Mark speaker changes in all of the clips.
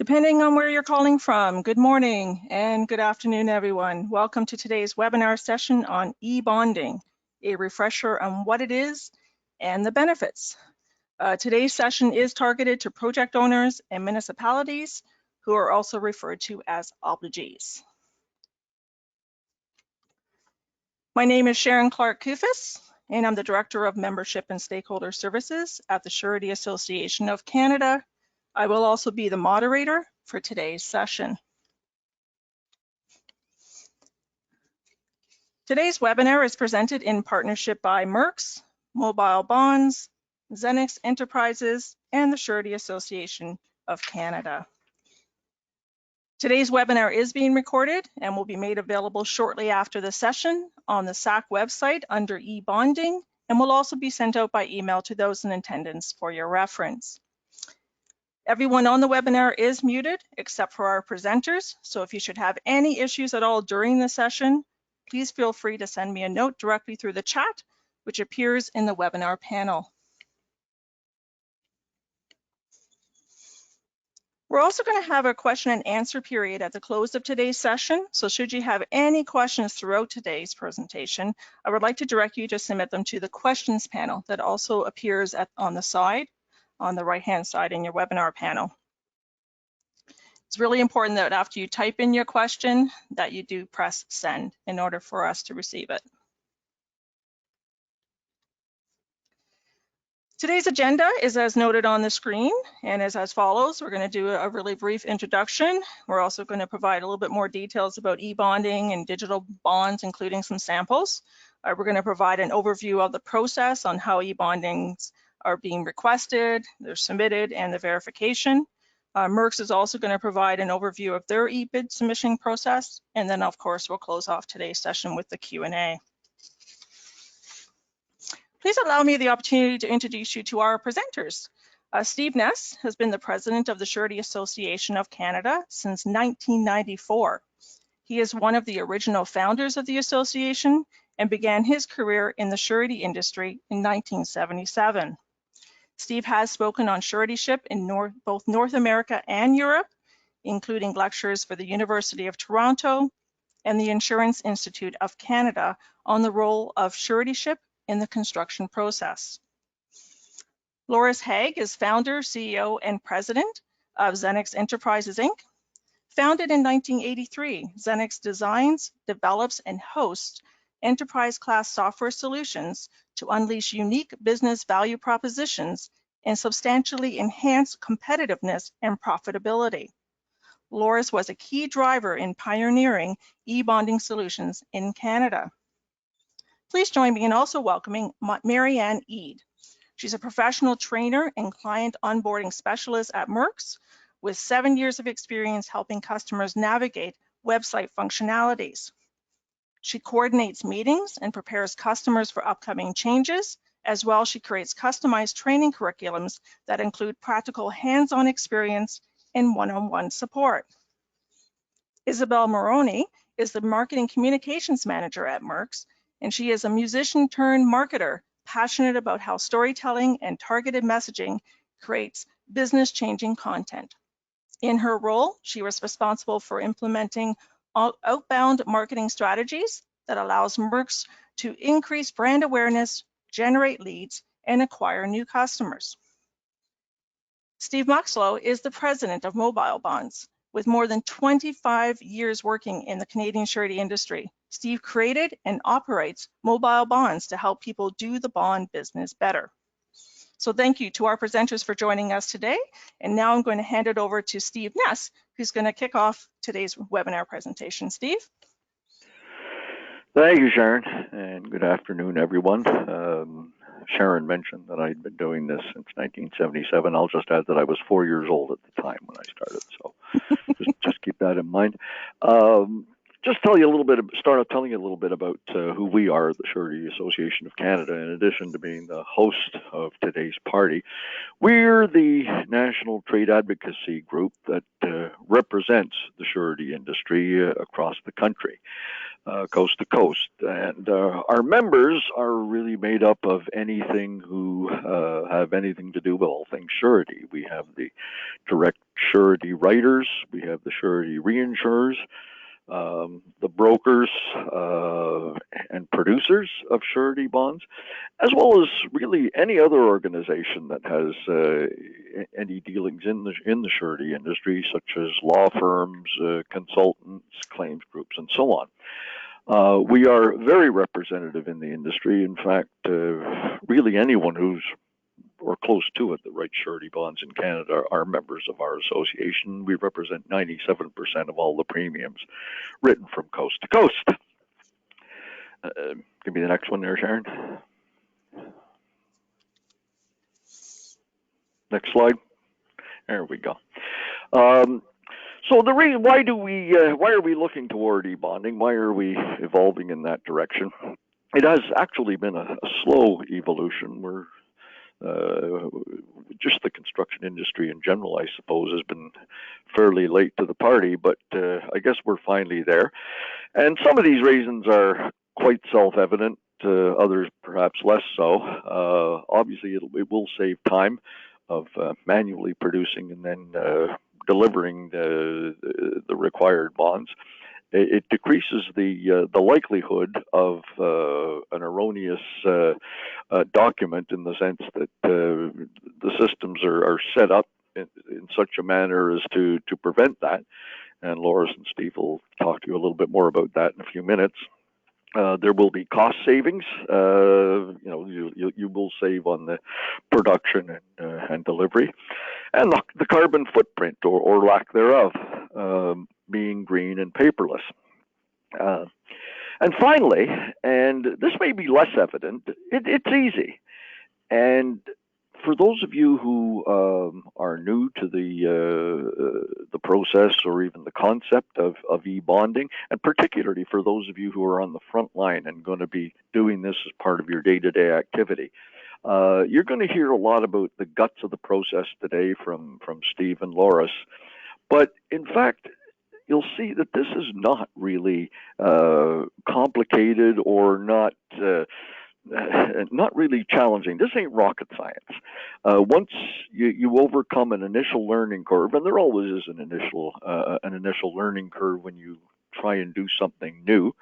Speaker 1: Depending on where you're calling from, good morning and good afternoon, everyone. Welcome to today's webinar session on e-bonding, a refresher on what it is and the benefits. Today's session is targeted to project owners and municipalities who are also referred to as obligees. My name is Sharon Clark-Kufis, and I'm the Director of Membership and Stakeholder Services at the Surety Association of Canada. I will also be the moderator for today's session. Today's webinar is presented in partnership by MERX, Bonds, Xenex Enterprises, and the Surety Association of Canada. Today's webinar is being recorded and will be made available shortly after the session on the SAC website under e-bonding, and will also be sent out by email to those in attendance for your reference. Everyone on the webinar is muted except for our presenters, so if you should have any issues at all during the session, please feel free to send me a note directly through the chat, which appears in the webinar panel. We're also going to have a question and answer period at the close of today's session, so should you have any questions throughout today's presentation, I would like to direct you to submit them to the questions panel that also appears on the side, on the right-hand side in your webinar panel. It's really important that after you type in your question, that you do press send in order for us to receive it. Today's agenda is as noted on the screen and is as follows. We're going to do a really brief introduction. We're also going to provide a little bit more details about e-bonding and digital bonds, including some samples. We're going to provide an overview of the process on how e-bondings are being requested, they're submitted, and the verification. MERX is also going to provide an overview of their e-bid submission process, and then of course we'll close off today's session with the Q&A. Please allow me the opportunity to introduce you to our presenters. Steve Ness has been the president of the Surety Association of Canada since 1994. He is one of the original founders of the association and began his career in the surety industry in 1977. Steve has spoken on suretyship in both North America and Europe, including lectures for the University of Toronto and the Insurance Institute of Canada on the role of suretyship in the construction process. Loris Haig is founder, CEO, and president of Xenex Enterprises, Inc. Founded in 1983, Xenex designs, develops, and hosts enterprise-class software solutions to unleash unique business value propositions and substantially enhance competitiveness and profitability. Loris was a key driver in pioneering e-bonding solutions in Canada. Please join me in also welcoming Marianne Eade. She's a professional trainer and client onboarding specialist at MERX with 7 years of experience helping customers navigate website functionalities. She coordinates meetings and prepares customers for upcoming changes. As well, she creates customized training curriculums that include practical hands-on experience and one-on-one support. Isabel Moroni is the marketing communications manager at MERX, and she is a musician turned marketer, passionate about how storytelling and targeted messaging creates business-changing content. In her role, she was responsible for implementing outbound marketing strategies that allows MERX to increase brand awareness, generate leads, and acquire new customers. Steve Muxlow is the president of Mobile Bonds. With more than 25 years working in the Canadian surety industry, Steve created and operates Mobile Bonds to help people do the bond business better. So thank you to our presenters for joining us today. And now I'm going to hand it over to Steve Ness, who's going to kick off today's webinar presentation. Steve?
Speaker 2: Thank you, Sharon, and good afternoon, everyone. Sharon mentioned that I'd been doing this since 1977. I'll just add that I was 4 years old at the time when I started, so just keep that in mind. Just tell you a little bit, start off telling you a little bit about who we are, the Surety Association of Canada. In addition to being the host of today's party, we're the national trade advocacy group that represents the surety industry across the country. coast to coast. And our members are really made up of anything who have anything to do with all things surety. We have the direct surety writers, we have the surety reinsurers, the brokers and producers of surety bonds, as well as really any other organization that has any dealings in the surety industry, such as law firms, consultants, claims groups, and so on. We are very representative in the industry. In fact, really anyone who's or close to it that writes surety bonds in Canada are members of our association. We represent 97% of all the premiums written from coast to coast. Give me the next one there, Sharon. Next slide. There we go. So the reason why are we looking toward e-bonding? Why are we evolving in that direction? It has actually been a slow evolution. We're just the construction industry in general, I suppose, has been fairly late to the party, but I guess we're finally there. And some of these reasons are quite self-evident, others perhaps less so. Obviously, it will save time of manually producing and then delivering the required bonds. It decreases the likelihood of an erroneous document, in the sense that the systems are set up in such a manner as to prevent that. And Loris and Steve will talk to you a little bit more about that in a few minutes. There will be cost savings. You will save on the production and delivery, and the carbon footprint or lack thereof, being green and paperless. And finally, and this may be less evident, it's easy. And for those of you who are new to the process or even the concept of e-bonding, and particularly for those of you who are on the front line and going to be doing this as part of your day-to-day activity, you're going to hear a lot about the guts of the process today from Steve and Loris. But in fact, you'll see that this is not really complicated or not really challenging. This ain't rocket science. Once you overcome an initial learning curve, and there always is an initial learning curve when you try and do something new.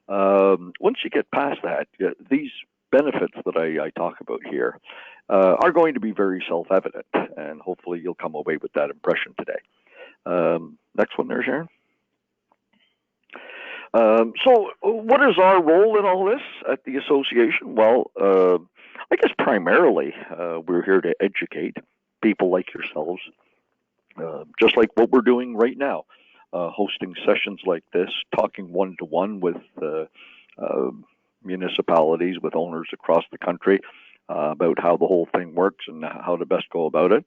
Speaker 2: Once you get past that, these benefits that I talk about here are going to be very self-evident, and hopefully you'll come away with that impression today. Next one there, Sharon. So what is our role in all this at the association? Well, I guess primarily we're here to educate people like yourselves, just like what we're doing right now, hosting sessions like this, talking one-to-one with municipalities, with owners across the country about how the whole thing works and how to best go about it.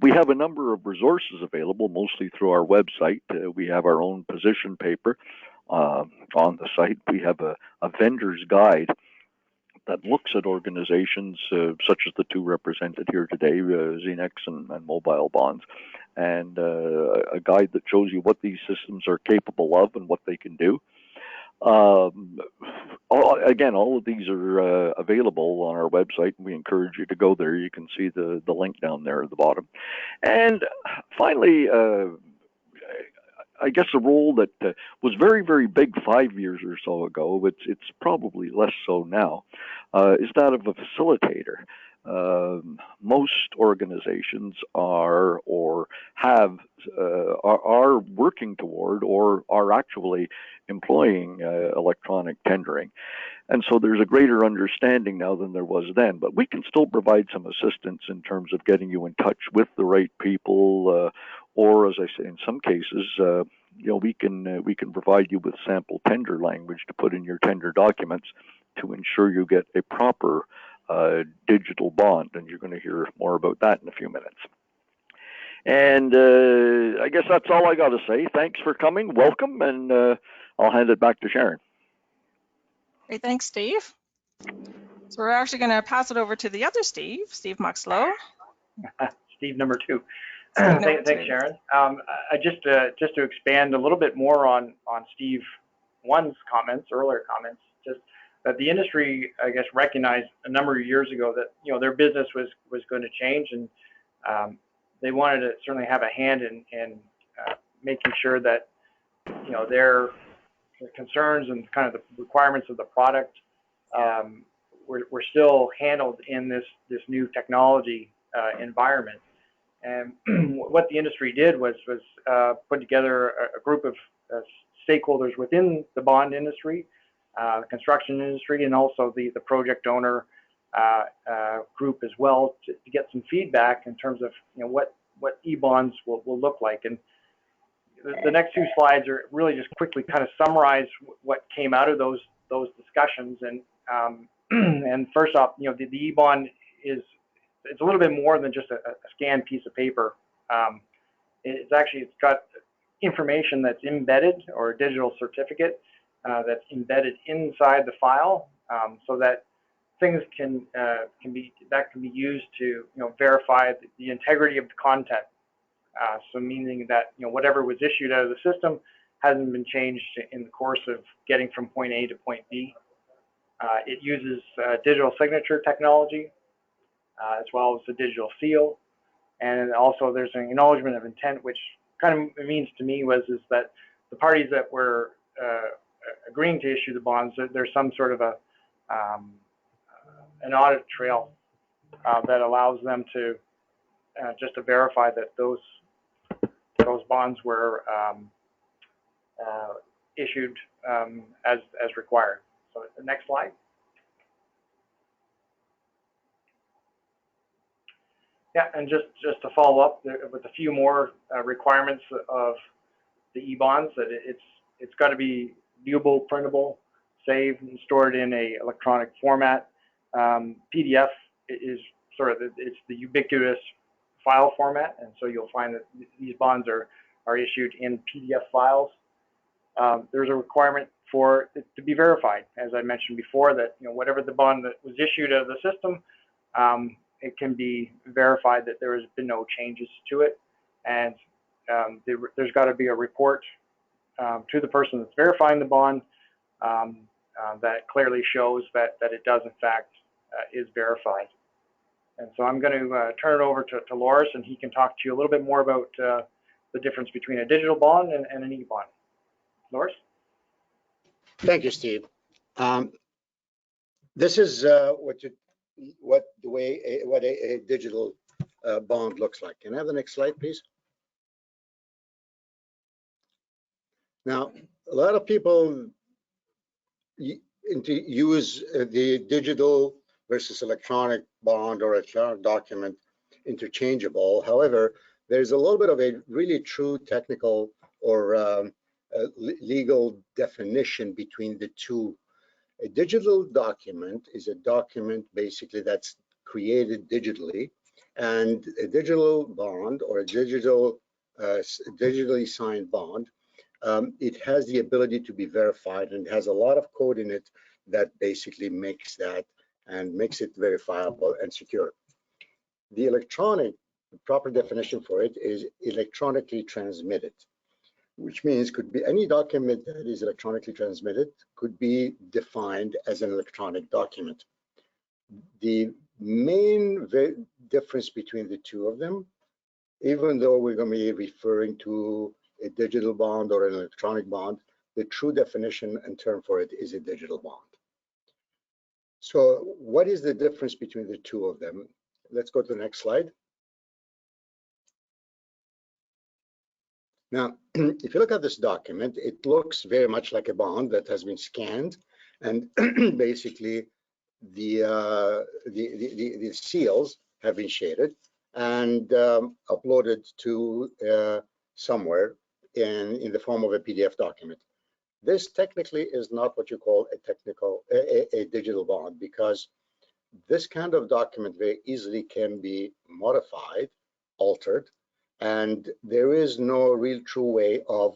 Speaker 2: We have a number of resources available, mostly through our website. We have our own position paper on the site. We have a vendor's guide that looks at organizations such as the two represented here today, Xenex and Mobile Bonds, and a guide that shows you what these systems are capable of and what they can do. Again, all of these are available on our website, and we encourage you to go there. You can see the link down there at the bottom. And finally, I guess a role that was very, very big 5 years or so ago, it's probably less so now, is that of a facilitator. Most organizations are working toward or are actually employing electronic tendering. And so there's a greater understanding now than there was then, but we can still provide some assistance in terms of getting you in touch with the right people, or as I say, in some cases, we can provide you with sample tender language to put in your tender documents to ensure you get a proper digital bond, and you're going to hear more about that in a few minutes. And I guess that's all I got to say. Thanks for coming. Welcome, and I'll hand it back to Sharon.
Speaker 1: Great, thanks, Steve. So we're actually going to pass it over to the other Steve Muxlow.
Speaker 3: Steve number two.
Speaker 1: Thanks,
Speaker 3: Sharon. Just to expand a little bit more on Steve one's comments, earlier comments, just that the industry, I guess, recognized a number of years ago that their business was going to change, and they wanted to certainly have a hand in making sure that their concerns and kind of the requirements of the product were still handled in this new technology environment. And what the industry did was put together a group of stakeholders within the bond industry, construction industry, and also the project owner group as well, to get some feedback in terms of what e-bonds will look like. And the next two slides are really just quickly kind of summarize what came out of those discussions. And and first off, the e-bond it's a little bit more than just a scanned piece of paper. It's got information that's embedded, or a digital certificate that's embedded inside the file, so that things can be used to verify the integrity of the content. So meaning that whatever was issued out of the system hasn't been changed in the course of getting from point A to point B. It uses digital signature technology, as well as the digital seal, and also there's an acknowledgement of intent, which kind of means to me is that the parties that were agreeing to issue the bonds, there's some sort of an audit trail that allows them to just to verify that those bonds were issued as required. So the next slide. Yeah, and just to follow up with a few more requirements of the e-bonds, that it's got to be viewable, printable, saved, and stored in a electronic format. PDF is it's the ubiquitous file format, and so you'll find that these bonds are issued in PDF files. There's a requirement for it to be verified, as I mentioned before, that whatever the bond that was issued out of the system, it can be verified that there has been no changes to it, and there's got to be a report to the person that's verifying the bond that clearly shows that it does in fact is verified. And so I'm going to turn it over to Loris, and he can talk to you a little bit more about the difference between a digital bond and an e-bond. Loris?
Speaker 4: Thank you, Steve. This is what a digital bond looks like. Can I have the next slide, please? Now, a lot of people use the digital versus electronic bond or electronic document interchangeable. However, there's a little bit of a really true technical or legal definition between the two. A digital document is a document basically that's created digitally, and a digital bond or a digitally signed bond, it has the ability to be verified, and it has a lot of code in it that basically makes that and makes it verifiable and secure. The proper definition for it is electronically transmitted, which means could be any document that is electronically transmitted could be defined as an electronic document. The main difference between the two of them, even though we're going to be referring to a digital bond or an electronic bond, the true definition and term for it is a digital bond. So what is the difference between the two of them? Let's go to the next slide. Now, if you look at this document, it looks very much like a bond that has been scanned, and basically the seals have been shaded and uploaded to somewhere in the form of a PDF document. This technically is not what you call a digital bond, because this kind of document very easily can be modified, altered, and there is no real true way of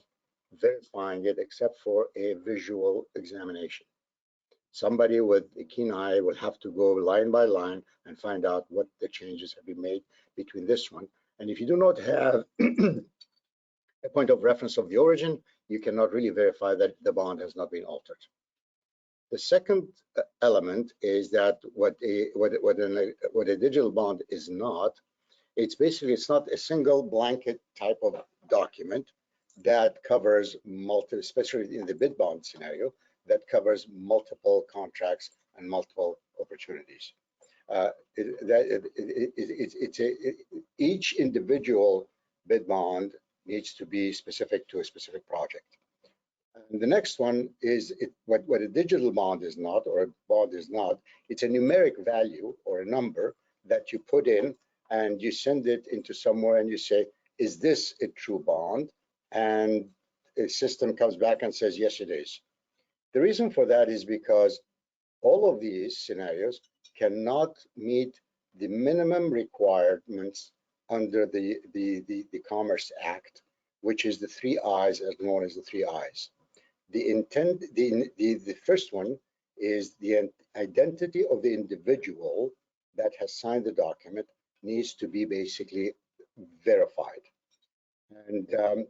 Speaker 4: verifying it except for a visual examination. Somebody with a keen eye will have to go line by line and find out what the changes have been made between this one. And if you do not have a point of reference of the origin, you cannot really verify that the bond has not been altered. The second element is that what a digital bond is not, it's not a single blanket type of document that covers multiple, especially in the bid bond scenario, that covers multiple contracts and multiple opportunities. Each individual bid bond needs to be specific to a specific project. And the next one is what a digital bond is not, or a bond is not. It's a numeric value or a number that you put in and you send it into somewhere and you say, is this a true bond? And a system comes back and says, yes, it is. The reason for that is because all of these scenarios cannot meet the minimum requirements under the Commerce Act, which is the 3 I's, as known as the 3 I's. The intent, the first one is the identity of the individual that has signed the document needs to be basically verified. And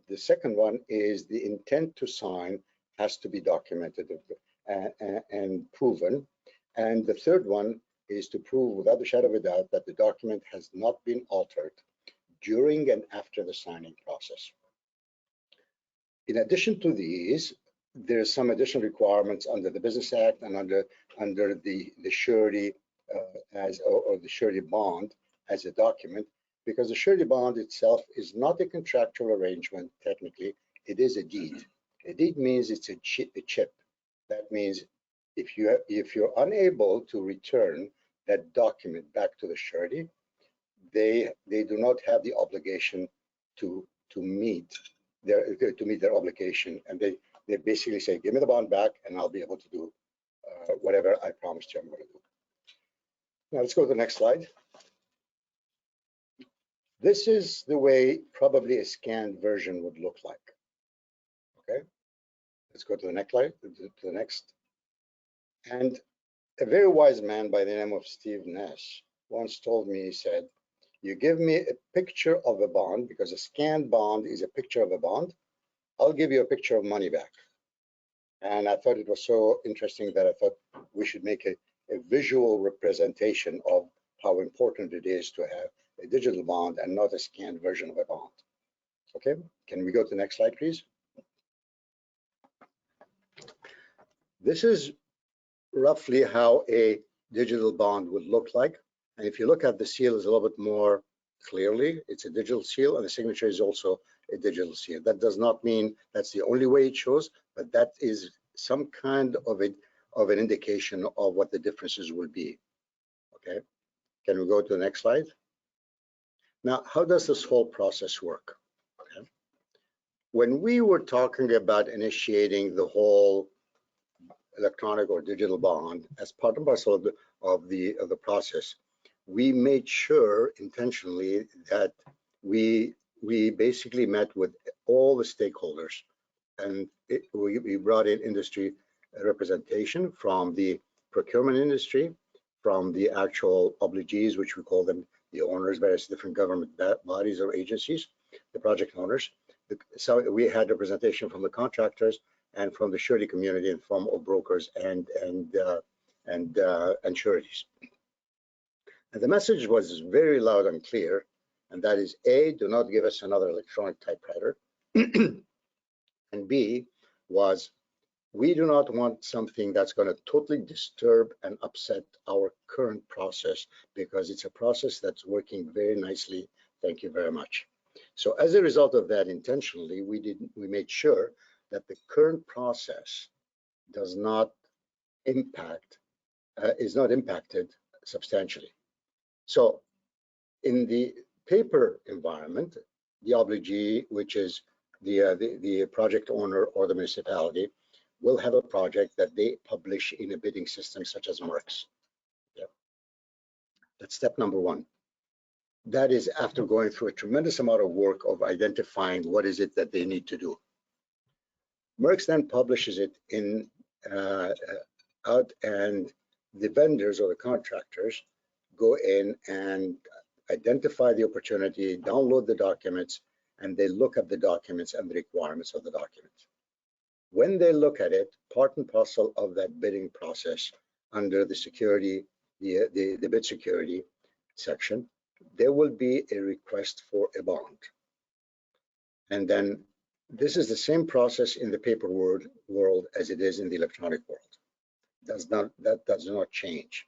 Speaker 4: the second one is the intent to sign has to be documented and proven. And the third one is to prove without a shadow of a doubt that the document has not been altered during and after the signing process. In addition to these, there are some additional requirements under the Business Act and under the surety or the surety bond as a document, because the surety bond itself is not a contractual arrangement. Technically, it is a deed. A deed means it's a chip. That means if you're unable to return that document back to the surety, they do not have the obligation to meet their obligation, and they basically say, give me the bond back and I'll be able to do whatever I promised you I'm going to do. Now let's go to the next slide. This is the way probably a scanned version would look like. Okay, let's go to the next slide, to the next. And a very wise man by the name of Steve Ness once told me, he said, you give me a picture of a bond, because a scanned bond is a picture of a bond, I'll give you a picture of money back. And I thought it was so interesting that I thought we should make a visual representation of how important it is to have a digital bond and not a scanned version of a bond. Okay, can we go to the next slide, please? This is roughly how a digital bond would look like. And if you look at the seal, is a little bit more clearly, it's a digital seal, and the signature is also a digital seal. That does not mean that's the only way it shows, but that is some kind of an indication of what the differences will be. Okay, can we go to the next slide? Now, how does this whole process work? Okay, when we were talking about initiating the whole electronic or digital bond as part and parcel of the process, we made sure intentionally that we basically met with all the stakeholders, and we brought in industry representation from the procurement industry, from the actual obligees, which we call them the owners, various different government bodies or agencies, the project owners. So we had representation from the contractors and from the surety community and from all brokers and sureties. And the message was very loud and clear, and that is A, do not give us another electronic typewriter, and B was, we do not want something that's going to totally disturb and upset our current process, because it's a process that's working very nicely. Thank you very much. So as a result of that, intentionally, we made sure that the current process does not is not impacted substantially. So in the paper environment, the obligee, which is the project owner or the municipality, will have a project that they publish in a bidding system such as MERX. Yep. That's step number one. That is after going through a tremendous amount of work of identifying what is it that they need to do. MERX then publishes it in out, and the vendors or the contractors go in and identify the opportunity, download the documents, and they look at the documents and the requirements of the documents. when they look at it, part and parcel of that bidding process under the security, the bid security section, there will be a request for a bond. And then this is the same process in the paper world as it is in the electronic world. That does not change.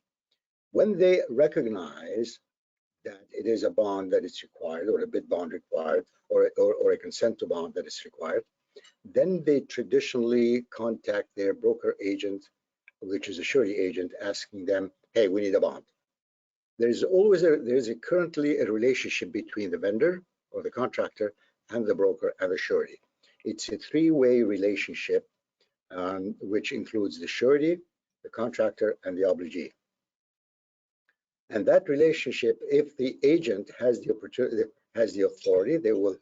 Speaker 4: When they recognize that it is a bond that is required, or a bid bond required, or a consent to bond that is required, then they traditionally contact their broker agent, which is a surety agent, asking them, hey, we need a bond. There's currently a relationship between the vendor or the contractor and the broker and the surety. It's a three-way relationship, which includes the surety, the contractor, and the obligee. And that relationship, if the agent has the opportunity, has the authority, they will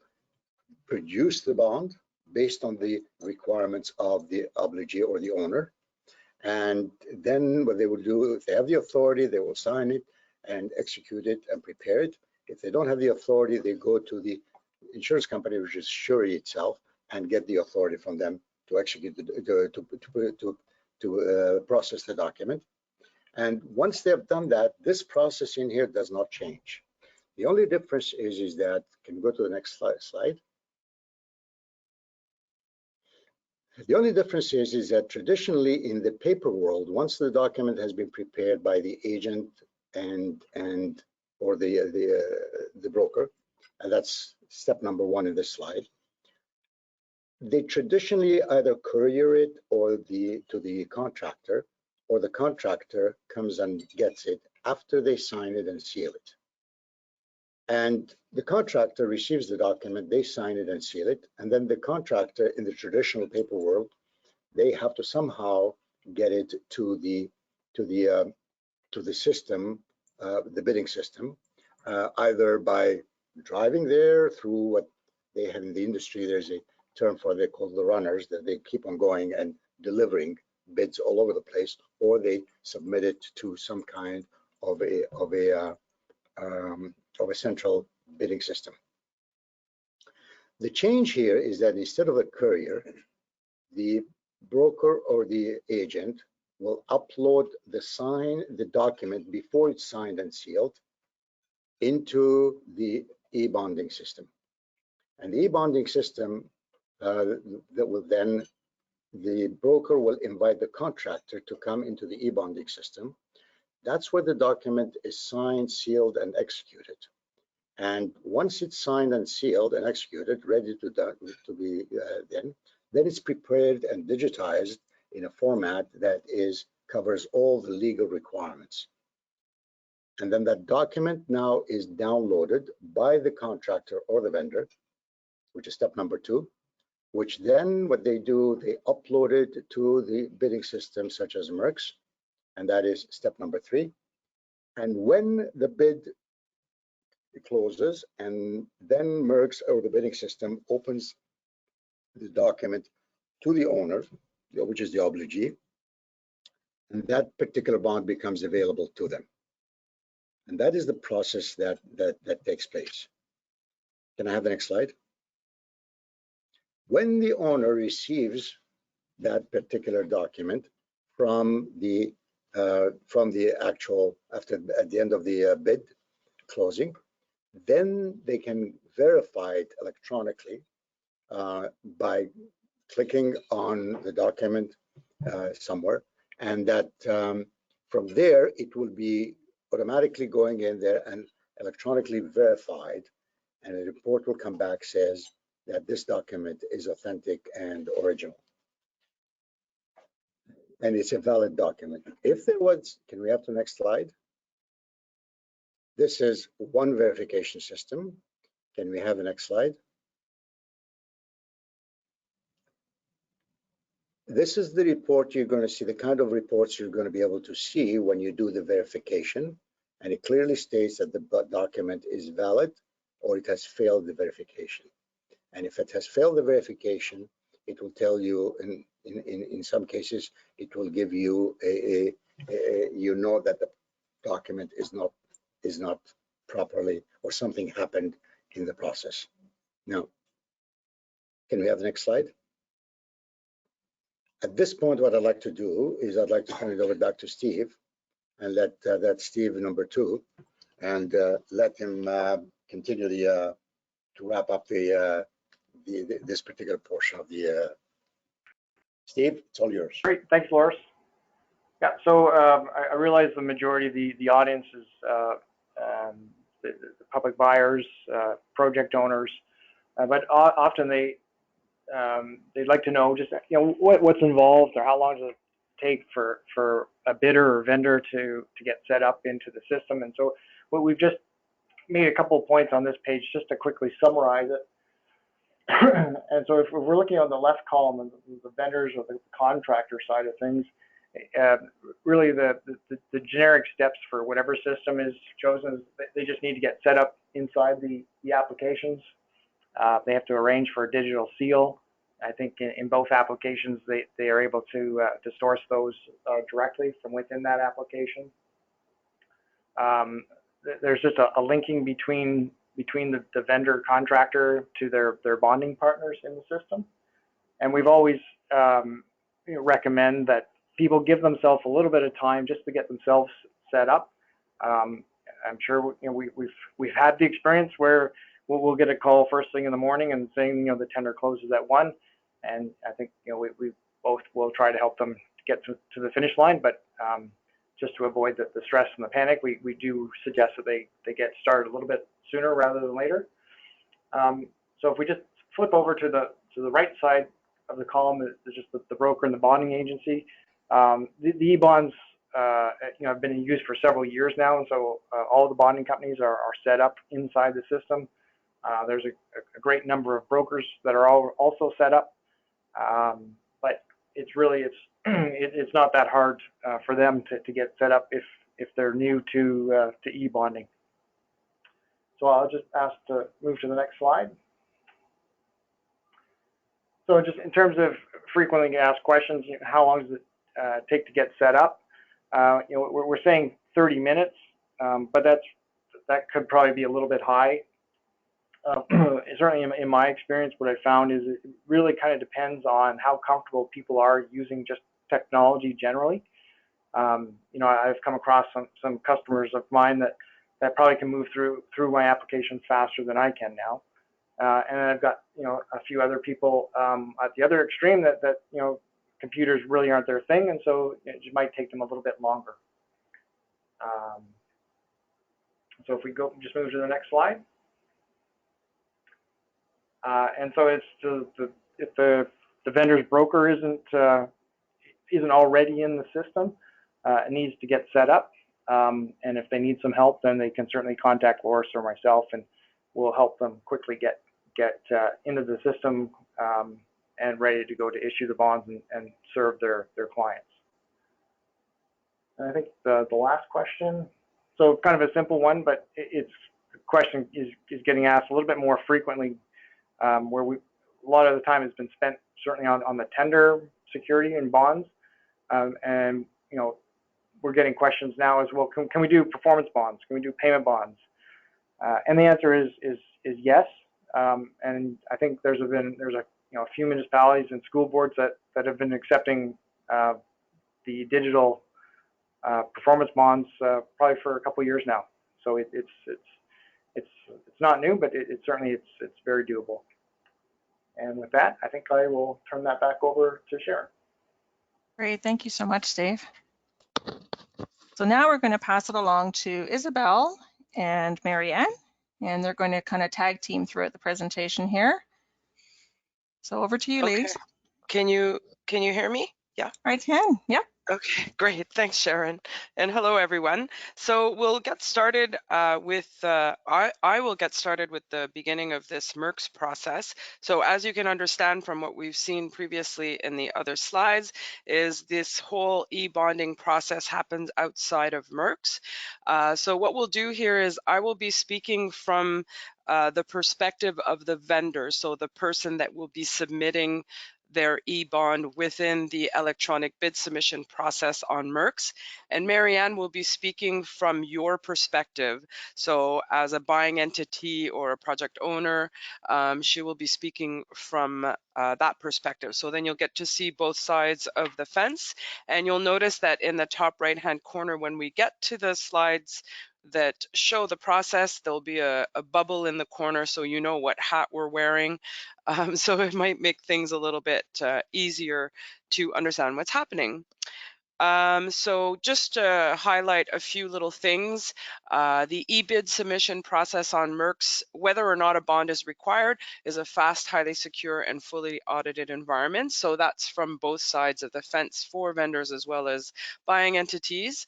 Speaker 4: produce the bond based on the requirements of the obligee or the owner. And then what they will do, if they have the authority, they will sign it and execute it and prepare it. If they don't have the authority, they go to the insurance company, which is surety itself, and get the authority from them to execute to process the document. And once they've done that, this process in here does not change. The only difference is that, can you go to the next slide? The only difference is that traditionally in the paper world, once the document has been prepared by the agent or the broker, and that's step number one in this slide, they traditionally either courier it to the contractor, or the contractor comes and gets it after they sign it and seal it. And the contractor receives the document, they sign it and seal it, and then the contractor in the traditional paper world, they have to somehow get it to the system, the bidding system, either by driving there through what they have in the industry. There's a term for they call the runners, that they keep on going and delivering bids all over the place, or they submit it to some kind of a central bidding system. The change here is that instead of a courier, the broker or the agent will upload the document before it's signed and sealed into the e-bonding system. And the e-bonding system that will then, the broker will invite the contractor to come into the e-bonding system. That's where the document is signed, sealed, and executed. And once it's signed and sealed and executed, ready to be then it's prepared and digitized in a format that covers all the legal requirements. And then that document now is downloaded by the contractor or the vendor, which is step number two, which then what they do, they upload it to the bidding system such as MERX, and that is step number three. And when the bid closes, and then MERX or the bidding system opens the document to the owner, which is the obligee, and that particular bond becomes available to them. And that is the process that takes place. Can I have the next slide? When the owner receives that particular document from the actual, at the end of the bid closing, then they can verify it electronically by clicking on the document somewhere, and that from there it will be automatically going in there and electronically verified, and a report will come back says that this document is authentic and original, and it's a valid document. If there was, can we have the next slide? This is one verification system. Can we have the next slide? This is the report you're going to see, the kind of reports you're going to be able to see when you do the verification. And it clearly states that the document is valid or it has failed the verification. And if it has failed the verification, it will tell you, in some cases, it will give you you know that the document is not properly, or something happened in the process. Now, can we have the next slide? At this point, what I'd like to do is I'd like to turn it over back to Steve and let that Steve number 2 and let him continue to wrap up this particular portion of the. Steve, it's all yours.
Speaker 3: Great, thanks, Loris. Yeah, so I realize the majority of the audience is the public buyers, project owners, but often they'd like to know just what's involved or how long does it take for a bidder or vendor to get set up into the system. And so what we've just made a couple of points on this page just to quickly summarize it. And so if we're looking on the left column, the vendors or the contractor side of things, really the generic steps for whatever system is chosen, they just need to get set up inside the applications. They have to arrange for a digital seal. I think in both applications, they are able to source those directly from within that application. There's just a linking between the vendor contractor to their bonding partners in the system. And we've always recommend that people give themselves a little bit of time just to get themselves set up. I'm sure we've had the experience where we'll get a call first thing in the morning and saying the tender closes at 1, and I think we both will try to help them get to the finish line, but just to avoid the stress and the panic, we do suggest that they get started a little bit sooner rather than later. So if we just flip over to the right side of the column, is just the broker and the bonding agency. The e-bonds have been in use for several years now, and so all the bonding companies are set up inside the system. There's a great number of brokers that are also set up, but it's not that hard for them to get set up if they're new to e-bonding. So I'll just ask to move to the next slide. So just in terms of frequently asked questions, how long does it take to get set up? We're saying 30 minutes, but that could probably be a little bit high. Certainly in my experience, what I found is it really kind of depends on how comfortable people are using just technology generally. I've come across some customers of mine that probably can move through my applications faster than I can now. And I've got a few other people at the other extreme that computers really aren't their thing, and so it might take them a little bit longer. So if we just move to the next slide. And so it's if the vendor's broker isn't already in the system, it needs to get set up. And if they need some help, then they can certainly contact Loris or myself, and we'll help them quickly get into the system and ready to go to issue the bonds and serve their clients. And I think the last question, so kind of a simple one, but the question is getting asked a little bit more frequently, where a lot of the time has been spent certainly on the tender security and bonds, and we're getting questions now as well. Can we do performance bonds? Can we do payment bonds? And the answer is yes. And I think there's a few municipalities and school boards that have been accepting the digital performance bonds probably for a couple of years now. So it's not new, but it's certainly very doable. And with that, I think I will turn that back over to Sharon.
Speaker 1: Great, thank you so much, Dave. So now we're going to pass it along to Isabel and Marianne, and they're going to kind of tag team throughout the presentation here. So over to you, ladies.
Speaker 5: Can you hear me? Yeah.
Speaker 1: I can. Yeah.
Speaker 5: Okay, great. Thanks, Sharon. And hello, everyone. So we'll get started with, I will get started with the beginning of this MERX process. So as you can understand from what we've seen previously in the other slides, is this whole e-bonding process happens outside of MERX. So what we'll do here is I will be speaking from the perspective of the vendor, so the person that will be submitting their e-bond within the electronic bid submission process on MERX. And Marianne will be speaking from your perspective. So as a buying entity or a project owner, she will be speaking from that perspective. So then you'll get to see both sides of the fence. And you'll notice that in the top right-hand corner, when we get to the slides that show the process, there'll be a bubble in the corner so you know what hat we're wearing. So it might make things a little bit easier to understand what's happening. So just to highlight a few little things, the e-bid submission process on MERX, whether or not a bond is required, is a fast, highly secure, and fully audited environment. So that's from both sides of the fence for vendors as well as buying entities.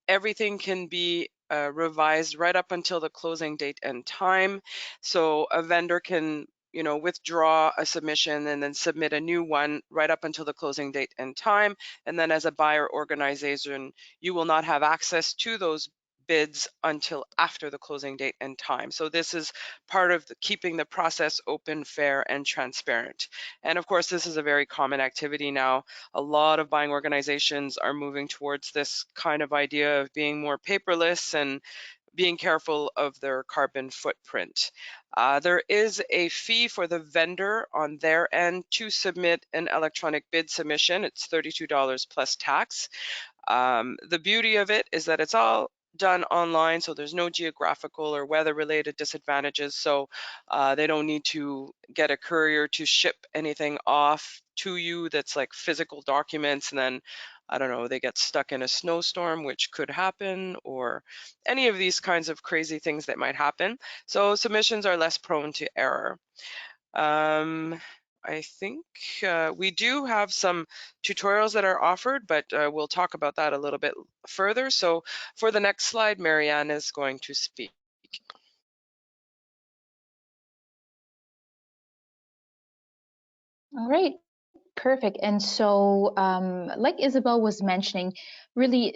Speaker 5: Everything can be revised right up until the closing date and time. So a vendor can withdraw a submission and then submit a new one right up until the closing date and time. And then as a buyer organization, you will not have access to those bids until after the closing date and time. So this is part of keeping the process open, fair, and transparent. And of course, this is a very common activity now. A lot of buying organizations are moving towards this kind of idea of being more paperless and being careful of their carbon footprint. There is a fee for the vendor on their end to submit an electronic bid submission. It's $32 plus tax. The beauty of it is that it's all done online, so there's no geographical or weather-related disadvantages. So they don't need to get a courier to ship anything off to you that's like physical documents, and then I don't know, they get stuck in a snowstorm, which could happen, or any of these kinds of crazy things that might happen. So submissions are less prone to error. I think we do have some tutorials that are offered, but we'll talk about that a little bit further. So for the next slide, Marianne is going to speak.
Speaker 6: All right, perfect. And so, like Isabel was mentioning, really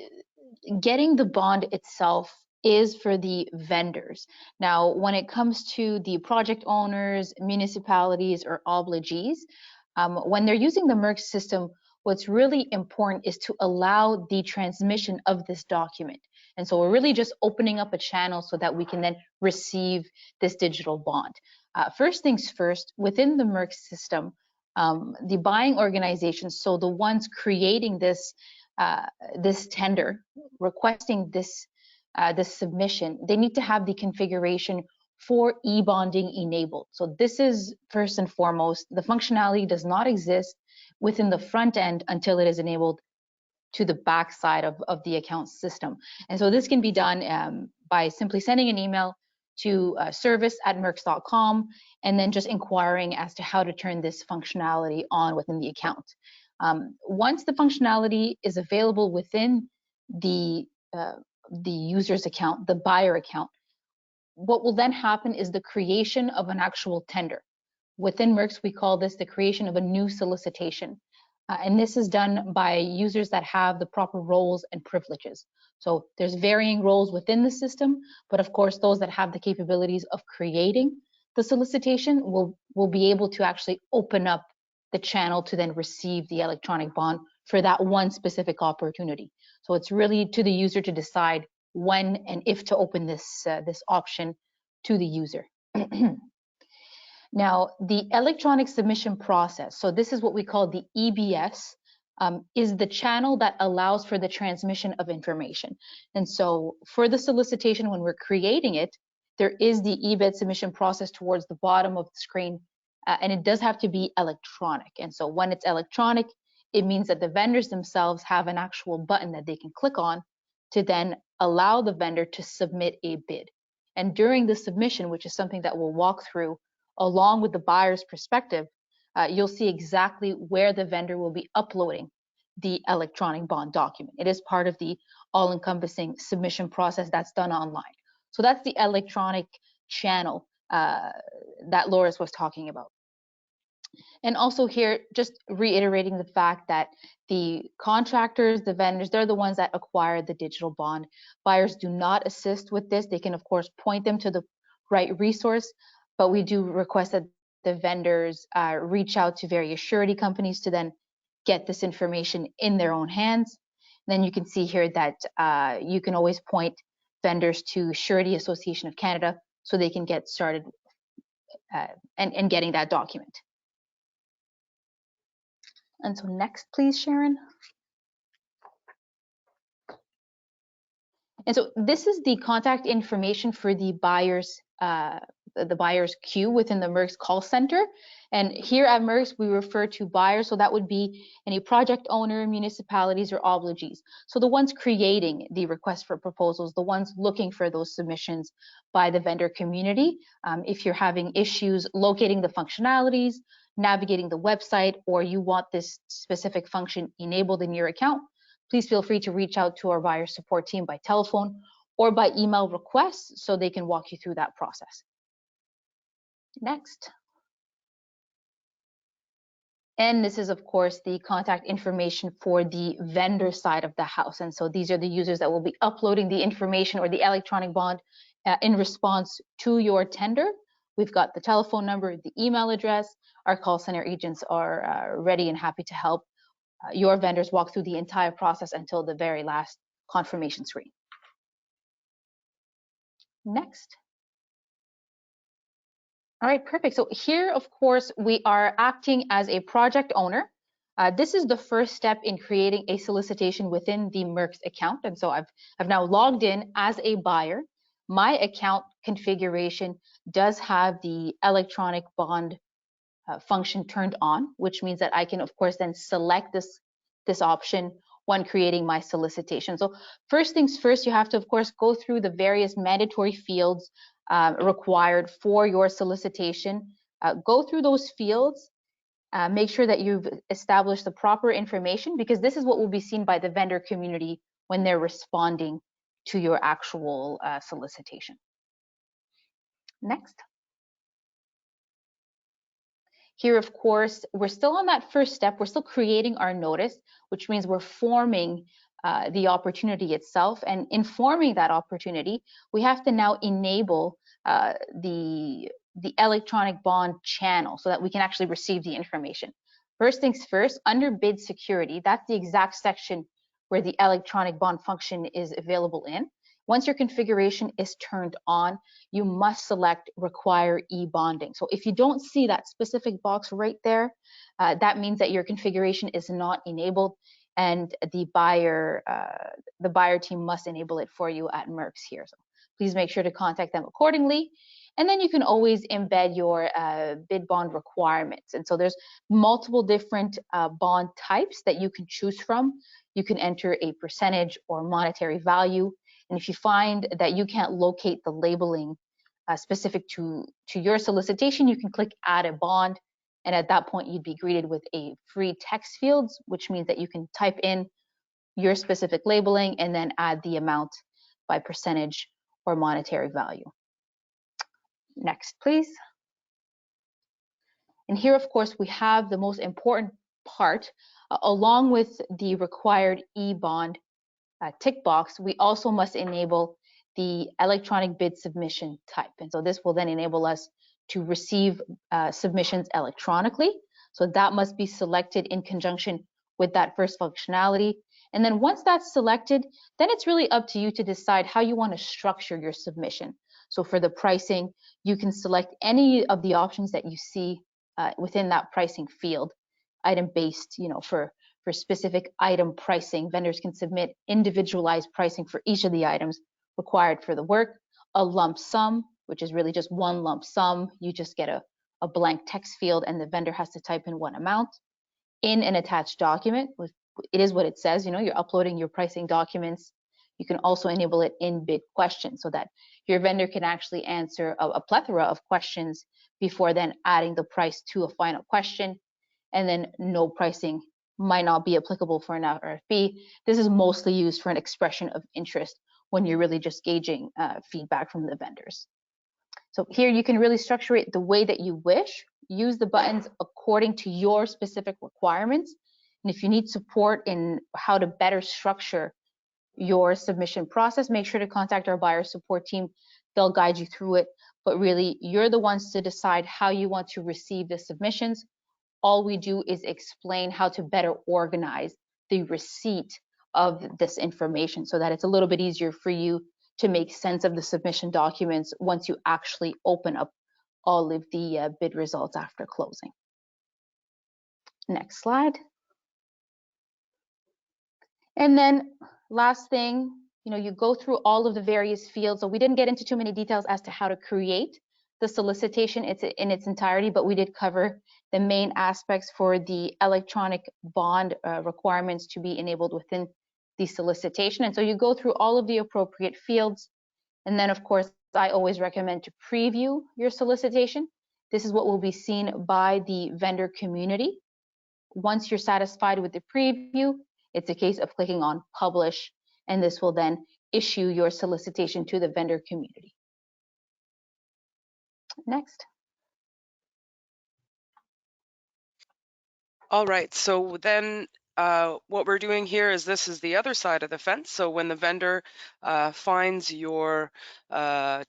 Speaker 6: getting the bond itself is for the vendors. Now, when it comes to the project owners, municipalities, or obligees, when they're using the MERX system, what's really important is to allow the transmission of this document. And so we're really just opening up a channel so that we can then receive this digital bond. First things first, within the MERX system, the buying organizations, so the ones creating this this tender, requesting this this submission, they need to have the configuration for e-bonding enabled. So this is first and foremost. The functionality does not exist within the front end until it is enabled to the back side of the account system. And so this can be done by simply sending an email to service@merx.com and then just inquiring as to how to turn this functionality on within the account. Once the functionality is available within the user's account, the buyer account, what will then happen is the creation of an actual tender. Within MERX, we call this the creation of a new solicitation. And this is done by users that have the proper roles and privileges. So there's varying roles within the system, but of course, those that have the capabilities of creating the solicitation will be able to actually open up the channel to then receive the electronic bond for that one specific opportunity. So it's really to the user to decide when and if to open this, this option to the user. Now, the electronic submission process, so this is what we call the EBS, is the channel that allows for the transmission of information. And so for the solicitation, when we're creating it, there is the eBid submission process towards the bottom of the screen, and it does have to be electronic. And so when it's electronic, it means that the vendors themselves have an actual button that they can click on to then allow the vendor to submit a bid. And during the submission, which is something that we'll walk through, along with the buyer's perspective, you'll see exactly where the vendor will be uploading the electronic bond document. It is part of the all-encompassing submission process that's done online. So that's the electronic channel that Loris was talking about. And also here, just reiterating the fact that the contractors, the vendors, they're the ones that acquire the digital bond. Buyers do not assist with this. They can, of course, point them to the right resource, but we do request that the vendors reach out to various surety companies to then get this information in their own hands. Then you can see here that you can always point vendors to Surety Association of Canada so they can get started and getting that document. And so next, please, Sharon. And so this is the contact information for the buyer's queue within the MERX call center. And here at MERX, we refer to buyers, so that would be any project owner, municipalities, or obligees. So the ones creating the request for proposals, the ones looking for those submissions by the vendor community. If you're having issues locating the functionalities, navigating the website, or you want this specific function enabled in your account, please feel free to reach out to our buyer support team by telephone or by email requests so they can walk you through that process. Next. And this is, of course, the contact information for the vendor side of the house. And so these are the users that will be uploading the information or the electronic bond in response to your tender. We've got the telephone number, the email address. Our call center agents are ready and happy to help your vendors walk through the entire process until the very last confirmation screen. Next. All right, perfect. So here, of course, we are acting as a project owner. This is the first step in creating a solicitation within the MERX account. And so I've now logged in as a buyer. My account configuration does have the electronic bond function turned on, which means that I can, of course, then select this option when creating my solicitation. So first things first, you have to, of course, go through the various mandatory fields required for your solicitation. Go through those fields, make sure that you've established the proper information, because this is what will be seen by the vendor community when they're responding to your actual solicitation. Next. Here, of course, we're still on that first step. We're still creating our notice, which means we're forming the opportunity itself. And in forming that opportunity, we have to now enable the electronic bond channel so that we can actually receive the information. First things first, under bid security, that's the exact section where the electronic bond function is available in. Once your configuration is turned on, you must select require e-bonding. So if you don't see that specific box right there, that means that your configuration is not enabled, and the buyer team must enable it for you at MERX here. So please make sure to contact them accordingly. And then you can always embed your bid bond requirements. And so there's multiple different bond types that you can choose from. You can enter a percentage or monetary value. And if you find that you can't locate the labeling specific to your solicitation, you can click add a bond. And at that point, you'd be greeted with a free text field, which means that you can type in your specific labeling and then add the amount by percentage or monetary value. Next, please. And here, of course, we have the most important part. Along with the required e-bond tick box, we also must enable the electronic bid submission type. And so this will then enable us to receive submissions electronically. So that must be selected in conjunction with that first functionality. And then once that's selected, then it's really up to you to decide how you want to structure your submission. So for the pricing, you can select any of the options that you see within that pricing field. Item-based, for specific item pricing, vendors can submit individualized pricing for each of the items required for the work. A lump sum, which is really just one lump sum. You just get a blank text field and the vendor has to type in one amount. In an attached document, it is what it says, you're uploading your pricing documents. You can also enable it in bid questions so that your vendor can actually answer a plethora of questions before then adding the price to a final question. And then no pricing might not be applicable for an RFP. This is mostly used for an expression of interest when you're really just gauging feedback from the vendors. So here you can really structure it the way that you wish. Use the buttons according to your specific requirements. And if you need support in how to better structure your submission process, make sure to contact our buyer support team. They'll guide you through it. but really you're the ones to decide how you want to receive the submissions. All we do is explain how to better organize the receipt of this information so that it's a little bit easier for you to make sense of the submission documents once you actually open up all of the bid results after closing. Next slide. And then last thing, you go through all of the various fields. So we didn't get into too many details as to how to create the solicitation in its entirety, but we did cover the main aspects for the electronic bond requirements to be enabled within the solicitation. And so you go through all of the appropriate fields. And then, of course, I always recommend to preview your solicitation. This is what will be seen by the vendor community. Once you're satisfied with the preview, it's a case of clicking on publish, and this will then issue your solicitation to the vendor community. Next.
Speaker 5: All right, so then what we're doing here is this is the other side of the fence. So when the vendor finds your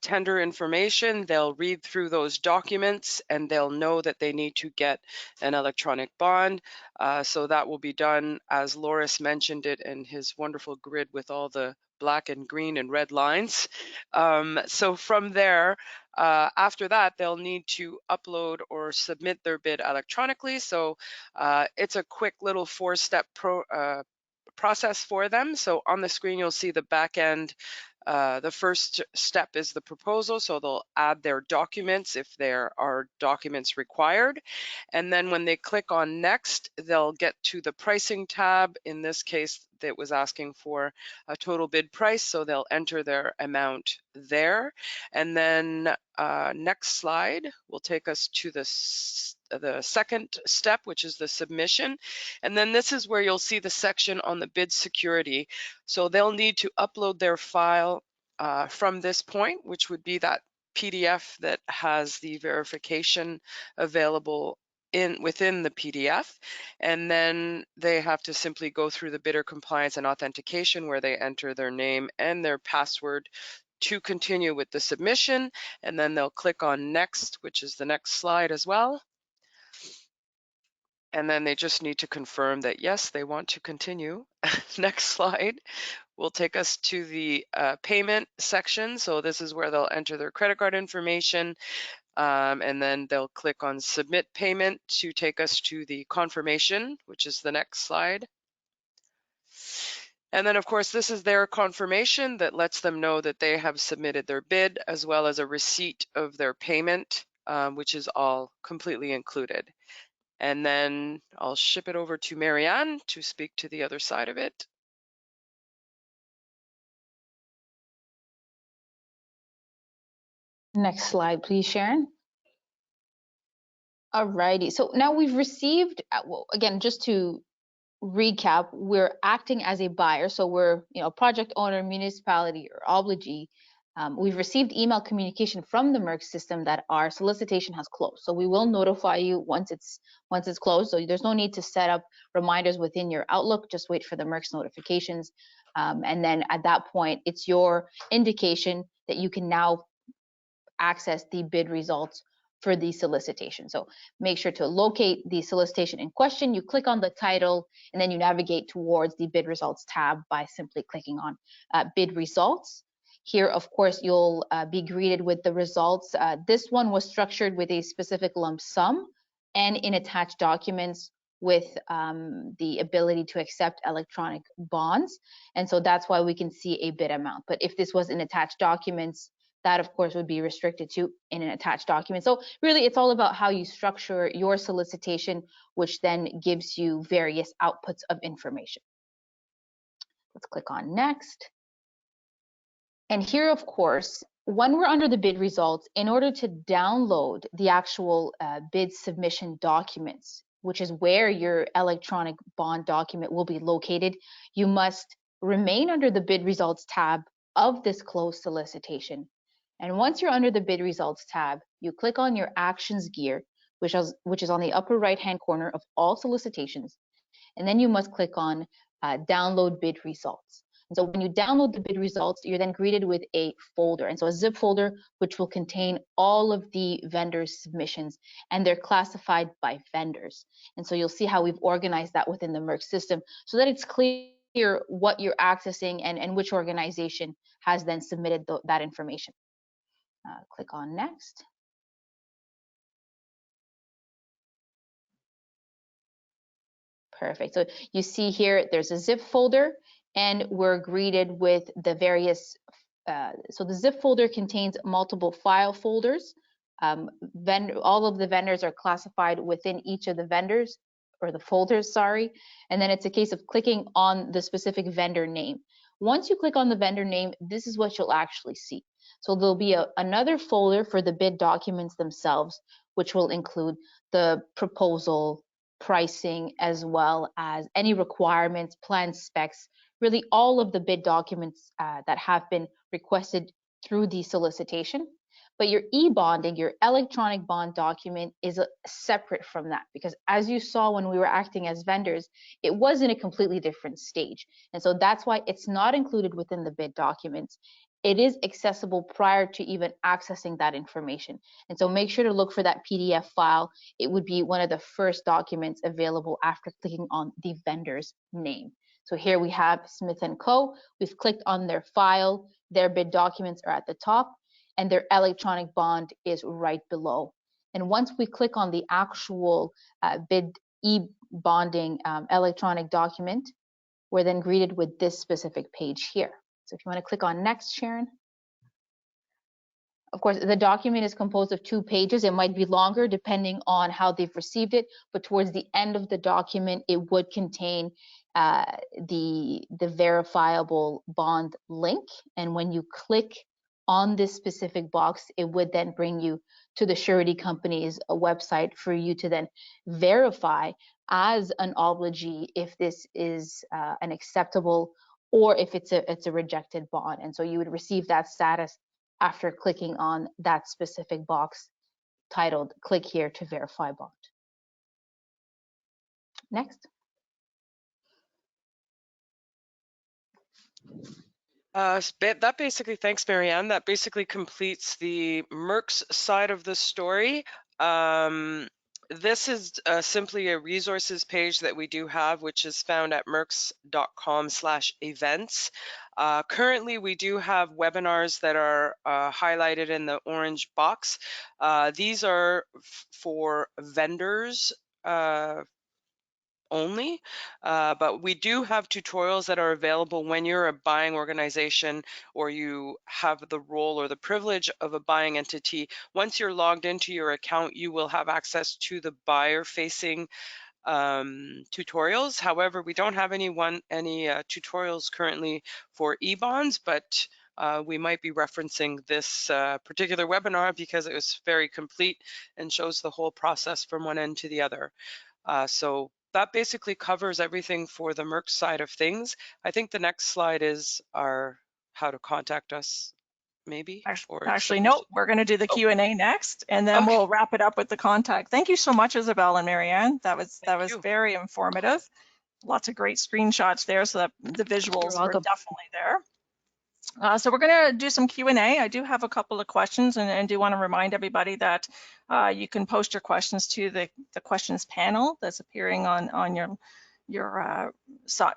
Speaker 5: tender information, they'll read through those documents and they'll know that they need to get an electronic bond. So that will be done as Loris mentioned it in his wonderful grid with all the black and green and red lines. So from there, after that, they'll need to upload or submit their bid electronically. So it's a quick little four-step process for them. So on the screen, you'll see the back end. The first step is the proposal, so they'll add their documents if there are documents required. And then when they click on next, they'll get to the pricing tab. In this case, that was asking for a total bid price, so they'll enter their amount there. And then next slide will take us to the second step, which is the submission. And then this is where you'll see the section on the bid security. So they'll need to upload their file from this point, which would be that PDF that has the verification available within the PDF. And then they have to simply go through the bidder compliance and authentication where they enter their name and their password to continue with the submission. And then they'll click on next, which is the next slide as well. And then they just need to confirm that, yes, they want to continue. Next slide will take us to the payment section. So this is where they'll enter their credit card information. And then they'll click on submit payment to take us to the confirmation, which is the next slide. And then, of course, this is their confirmation that lets them know that they have submitted their bid, as well as a receipt of their payment, which is all completely included. And then I'll ship it over to Marianne to speak to the other side of it.
Speaker 6: Next slide, please, Sharon. All righty. So now we've received, well, again, just to recap, we're acting as a buyer. So we're, project owner, municipality, or obligee. We've received email communication from the MERX system that our solicitation has closed. So we will notify you once it's closed. So there's no need to set up reminders within your Outlook. Just wait for the MERX notifications. And then at that point, it's your indication that you can now access the bid results for the solicitation. So make sure to locate the solicitation in question. You click on the title, and then you navigate towards the bid results tab by simply clicking on bid results. Here, of course, you'll be greeted with the results. This one was structured with a specific lump sum and in attached documents with the ability to accept electronic bonds. And so that's why we can see a bid amount. But if this was in attached documents, that of course would be restricted to in an attached document. So really it's all about how you structure your solicitation, which then gives you various outputs of information. Let's click on next. And here, of course, when we're under the bid results, in order to download the actual bid submission documents, which is where your electronic bond document will be located, you must remain under the bid results tab of this closed solicitation. And once you're under the bid results tab, you click on your actions gear, which is on the upper right-hand corner of all solicitations. And then you must click on download bid results. And so when you download the bid results, you're then greeted with a folder. And so a zip folder, which will contain all of the vendors' submissions, and they're classified by vendors. And so you'll see how we've organized that within the MERX system so that it's clear what you're accessing and which organization has then submitted that information. Click on next. Perfect. So you see here, there's a zip folder, and we're greeted with the various, so the zip folder contains multiple file folders. All of the vendors are classified within each of the vendors, or the folders, sorry. And then it's a case of clicking on the specific vendor name. Once you click on the vendor name, this is what you'll actually see. So there'll be another folder for the bid documents themselves, which will include the proposal, pricing, as well as any requirements, plan specs, really all of the bid documents that have been requested through the solicitation. But your e-bonding, your electronic bond document, is separate from that, because as you saw when we were acting as vendors, it was in a completely different stage. And so that's why it's not included within the bid documents. It is accessible prior to even accessing that information. And so make sure to look for that PDF file. It would be one of the first documents available after clicking on the vendor's name. So here we have Smith & Co. We've clicked on their file. Their bid documents are at the top, and their electronic bond is right below. And once we click on the actual bid e-bonding electronic document, we're then greeted with this specific page here. So if you want to click on next, Sharon. Of course, the document is composed of 2 pages. It might be longer depending on how they've received it, but towards the end of the document, it would contain the verifiable bond link. And when you click on this specific box, it would then bring you to the surety company's website for you to then verify as an obligee if this is an acceptable or if it's a rejected bond. And so you would receive that status after clicking on that specific box titled "Click here to verify bond." Next.
Speaker 5: That basically, thanks, Marianne. That basically completes the MERX side of the story. This is simply a resources page that we do have, which is found at merx.com/events. Currently, we do have webinars that are highlighted in the orange box. These are for vendors only, but we do have tutorials that are available when you're a buying organization or you have the role or the privilege of a buying entity. Once you're logged into your account, you will have access to the buyer-facing tutorials. However, we don't have any tutorials currently for e-bonds, but we might be referencing this particular webinar because it was very complete and shows the whole process from one end to the other. So that basically covers everything for the MERX side of things. I think the next slide is our how to contact us, maybe.
Speaker 1: Actually, no, we're going to do the Q&A next, and then we'll wrap it up with the contact. Thank you so much, Isabel and Marianne. That was very informative. Lots of great screenshots there, so that the visuals were definitely there. So we're going to do some Q&A. I do have a couple of questions, and do want to remind everybody that you can post your questions to the questions panel that's appearing on your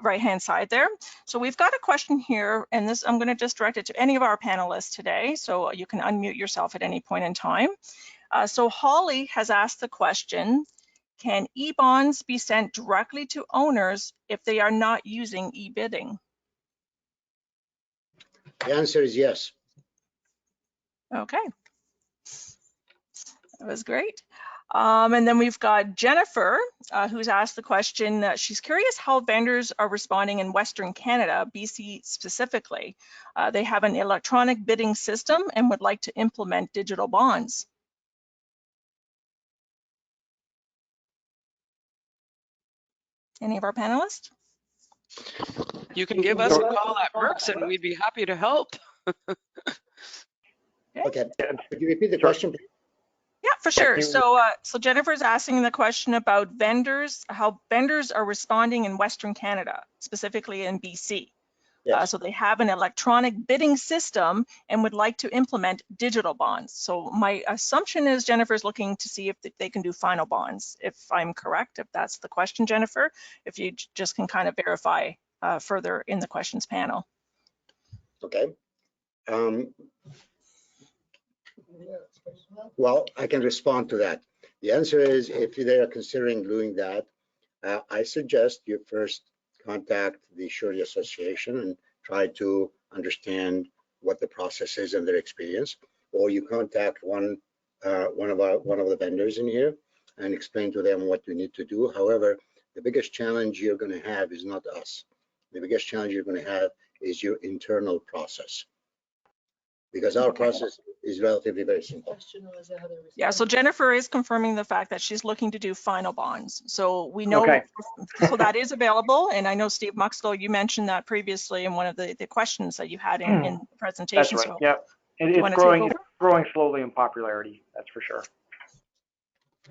Speaker 1: right-hand side there. So we've got a question here, and this I'm going to just direct it to any of our panelists today, so you can unmute yourself at any point in time. So Holly has asked the question, can e-bonds be sent directly to owners if they are not using e-bidding?
Speaker 4: The answer is yes.
Speaker 1: Okay, that was great. And then we've got Jennifer, who's asked the question, she's curious how vendors are responding in Western Canada, BC specifically. They have an electronic bidding system and would like to implement digital bonds. Any of our panelists?
Speaker 5: You can give us a call at MERX and we'd be happy to help.
Speaker 4: Okay, could you repeat the question, please?
Speaker 1: Yeah, for sure. So Jennifer's asking the question about vendors, how vendors are responding in Western Canada, specifically in BC,
Speaker 4: Yes.
Speaker 1: So they have an electronic bidding system and would like to implement digital bonds. So my assumption is Jennifer's looking to see if they can do final bonds, if I'm correct, if that's the question, Jennifer, if you just can kind of verify further in the questions panel.
Speaker 4: Okay. Well, I can respond to that. The answer is, if they are considering doing that, I suggest you first contact the Surety Association and try to understand what the process is and their experience, or you contact one of the vendors in here and explain to them what you need to do. However, the biggest challenge you're going to have is not us. The biggest challenge you're going to have is your internal process, because our process is relatively very simple.
Speaker 1: Yeah, so Jennifer is confirming the fact that she's looking to do final bonds. So we know,
Speaker 3: Okay.
Speaker 1: so that is available. And I know Steve Muxlow, you mentioned that previously in one of the questions that you had in the presentation.
Speaker 3: That's right.
Speaker 1: So
Speaker 3: Yeah. It's growing slowly in popularity. That's for sure.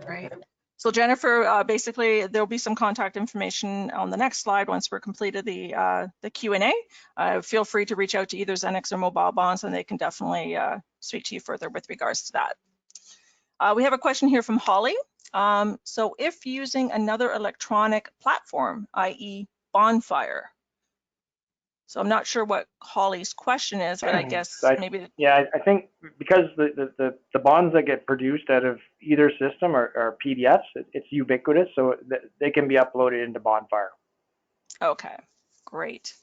Speaker 1: Right. So Jennifer, basically there'll be some contact information on the next slide once we're completed the Q&A. Feel free to reach out to either Xenex or Mobile Bonds, and they can definitely speak to you further with regards to that. We have a question here from Holly. So if using another electronic platform, i.e. Bonfire. So I'm not sure what Holly's question is, but I guess maybe.
Speaker 3: Yeah, I think because the bonds that get produced out of either system are PDFs, it's ubiquitous, so they can be uploaded into Bonfire.
Speaker 1: Okay, great.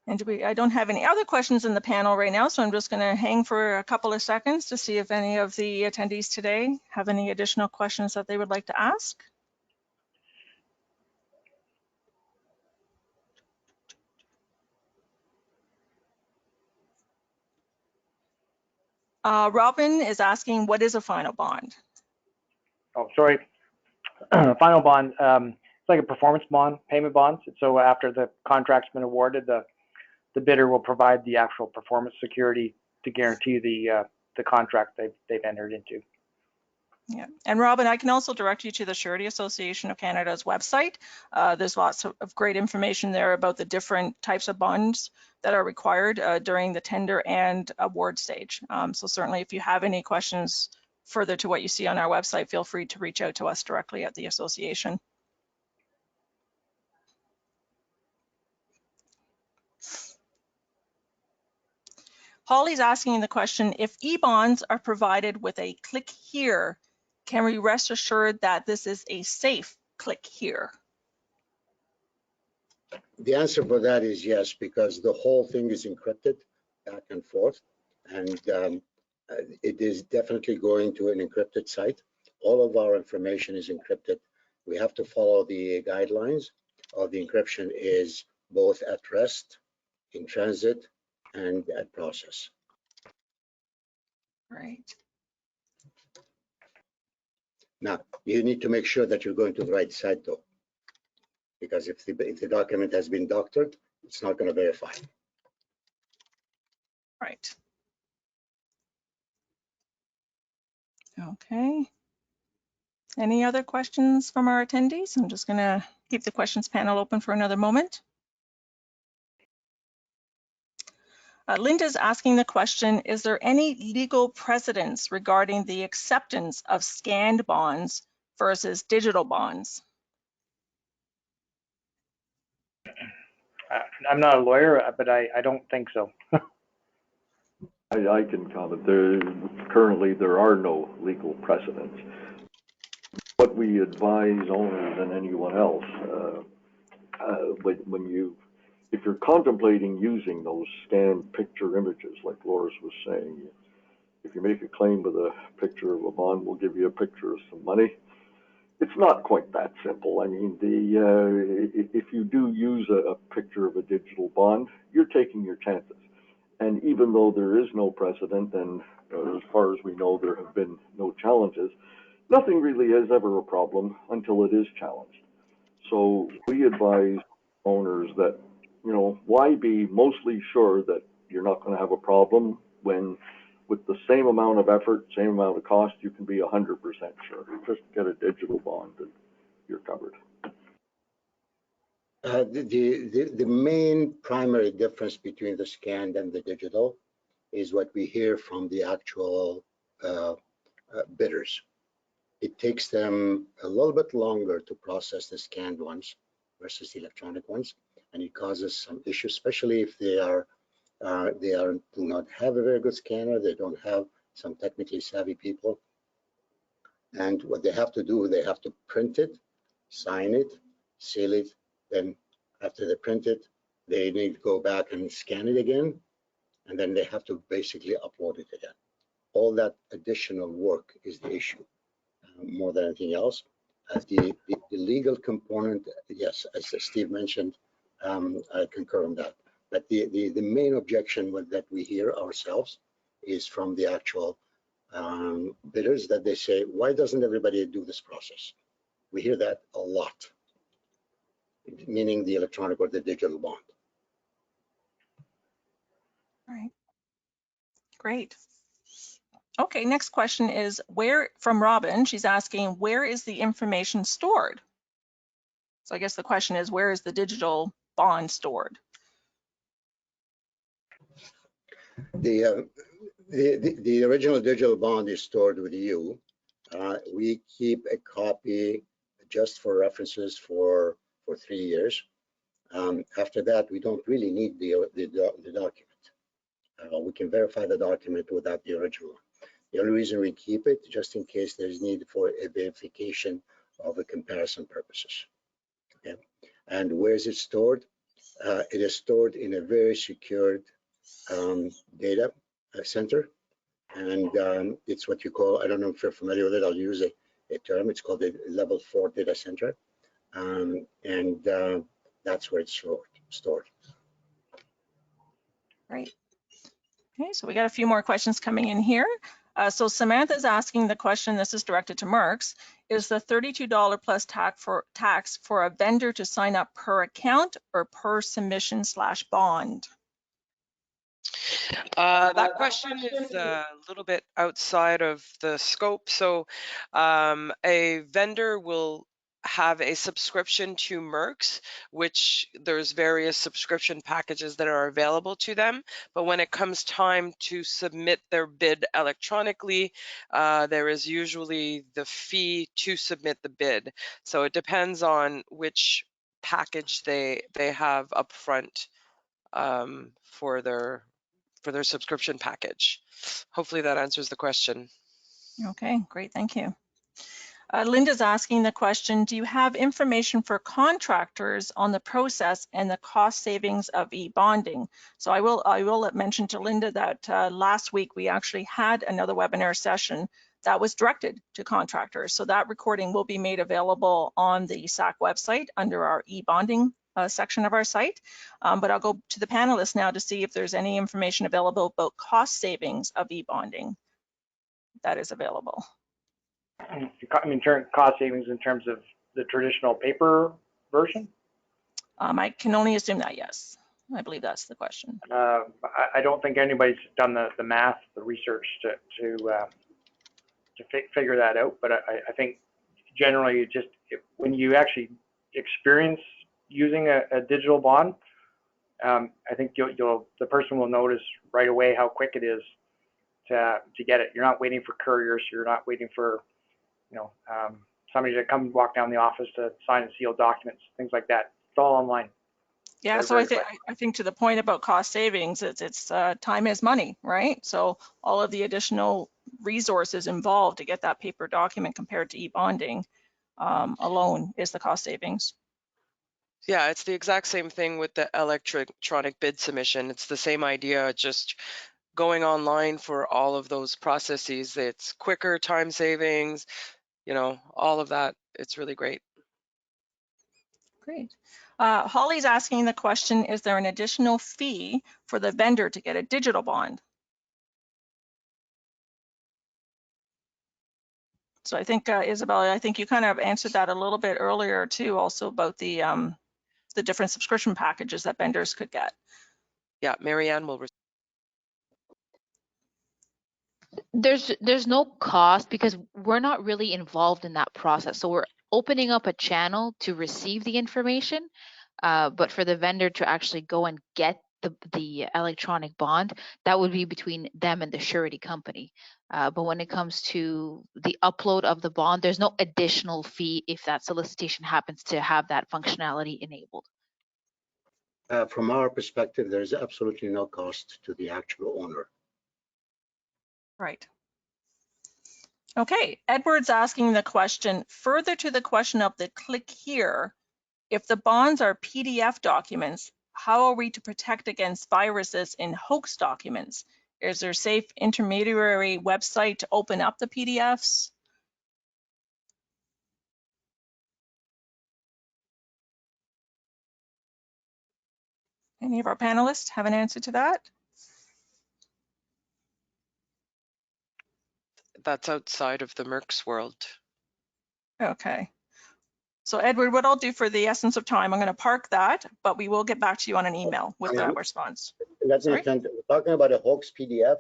Speaker 1: And I don't have any other questions in the panel right now, so I'm just going to hang for a couple of seconds to see if any of the attendees today have any additional questions that they would like to ask. Robin is asking, what is a final bond?
Speaker 3: Oh, sorry. Final bond, it's like a performance bond, payment bonds. So after the contract's been awarded, the bidder will provide the actual performance security to guarantee the contract they've entered into.
Speaker 1: Yeah, and Robin, I can also direct you to the Surety Association of Canada's website. There's lots of great information there about the different types of bonds that are required during the tender and award stage. So certainly if you have any questions further to what you see on our website, feel free to reach out to us directly at the association. Holly's asking the question, if e-bonds are provided with a click here, can we rest assured that this is a safe click here?
Speaker 4: The answer for that is yes, because the whole thing is encrypted back and forth, and it is definitely going to an encrypted site. All of our information is encrypted. We have to follow the guidelines of the encryption is both at rest, in transit, and at process.
Speaker 1: Right.
Speaker 4: Now, you need to make sure that you're going to the right site, though, because if the document has been doctored, it's not going to verify.
Speaker 1: Right. Okay. Any other questions from our attendees? I'm just going to keep the questions panel open for another moment. Linda's asking the question, is there any legal precedence regarding the acceptance of scanned bonds versus digital bonds?
Speaker 3: I'm not a lawyer, but I don't think so.
Speaker 2: I can comment. Currently, there are no legal precedents. What we advise owners and anyone else, if you're contemplating using those scanned picture images, like Loris was saying, if you make a claim with a picture of a bond, we'll give you a picture of some money. It's not quite that simple. I mean, if you do use a picture of a digital bond, you're taking your chances. And even though there is no precedent, and as far as we know, there have been no challenges, nothing really is ever a problem until it is challenged. So we advise owners that, you know, why be mostly sure that you're not going to have a problem when with the same amount of effort, same amount of cost, you can be 100% sure. Just get a digital bond and you're covered.
Speaker 4: The main primary difference between the scanned and the digital is what we hear from the actual bidders. It takes them a little bit longer to process the scanned ones versus the electronic ones, and it causes some issues, especially if do not have a very good scanner, they don't have some technically savvy people. And what they have to do, they have to print it, sign it, seal it, then after they print it, they need to go back and scan it again, and then they have to basically upload it again. All that additional work is the issue, more than anything else. The legal component, yes, as Steve mentioned, I concur on that. But the main objection that we hear ourselves is from the actual bidders, that they say, why doesn't everybody do this process? We hear that a lot, meaning the electronic or the digital bond.
Speaker 1: All right, great. Okay, next question is from Robin. She's asking, where is the information stored? So I guess the question is, where is the digital bond stored?
Speaker 4: The original digital bond is stored with you. We keep a copy just for references for 3 years. After that, we don't really need the document. We can verify the document without the original. The only reason we keep it, just in case there's need for a verification of a comparison purposes. Okay. And where is it stored? It is stored in a very secured data center, and it's what you call, I don't know if you're familiar with it, I'll use a term, it's called a level 4 data center, and that's where it's stored.
Speaker 1: Great. Okay, so we got a few more questions coming in here. So Samantha's asking the question, this is directed to MERX, is the $32 plus tax for a vendor to sign up per account or per submission / bond?
Speaker 5: That question is a little bit outside of the scope. So a vendor will have a subscription to MERX, which there's various subscription packages that are available to them. But when it comes time to submit their bid electronically, there is usually the fee to submit the bid. So it depends on which package they have upfront for their subscription package. Hopefully that answers the question.
Speaker 1: Okay, great, thank you. Linda's asking the question, do you have information for contractors on the process and the cost savings of e-bonding? So I will mention to Linda that last week we actually had another webinar session that was directed to contractors. So that recording will be made available on the SAC website under our e-bonding section of our site. But I'll go to the panelists now to see if there's any information available about cost savings of e-bonding that is available.
Speaker 3: I mean, cost savings in terms of the traditional paper version?
Speaker 1: I can only assume that, yes. I believe that's the question.
Speaker 3: I don't think anybody's done the math, the research to figure that out, but I think generally just when you actually experience using a digital bond, I think the person will notice right away how quick it is to get it. You're not waiting for couriers. You're not waiting for somebody to come walk down the office to sign and seal documents, things like that. It's all online.
Speaker 1: Yeah, so I think to the point about cost savings, it's time is money, right? So all of the additional resources involved to get that paper document compared to e-bonding alone is the cost savings.
Speaker 5: Yeah, it's the exact same thing with the electronic bid submission. It's the same idea, just going online for all of those processes. It's quicker, time savings, all of that. It's really great.
Speaker 1: Great. Holly's asking the question, is there an additional fee for the vendor to get a digital bond? So I think, Isabella, I think you kind of answered that a little bit earlier too, also about the different subscription packages that vendors could get.
Speaker 5: Yeah, Marianne will.
Speaker 6: There's no cost because we're not really involved in that process. So we're opening up a channel to receive the information. But for the vendor to actually go and get the electronic bond, that would be between them and the surety company. But when it comes to the upload of the bond, there's no additional fee if that solicitation happens to have that functionality enabled.
Speaker 4: From our perspective, there's absolutely no cost to the actual owner.
Speaker 1: Right. Okay, Edward's asking the question, further to the question of the click here, if the bonds are PDF documents, how are we to protect against viruses in hoax documents? Is there a safe intermediary website to open up the PDFs? Any of our panelists have an answer to that?
Speaker 5: That's outside of the MERX world.
Speaker 1: Okay. So Edward, what I'll do for the essence of time, I'm going to park that, but we will get back to you on an email with that response.
Speaker 4: That's an
Speaker 1: Sorry?
Speaker 4: attempt. We're talking about a hoax PDF.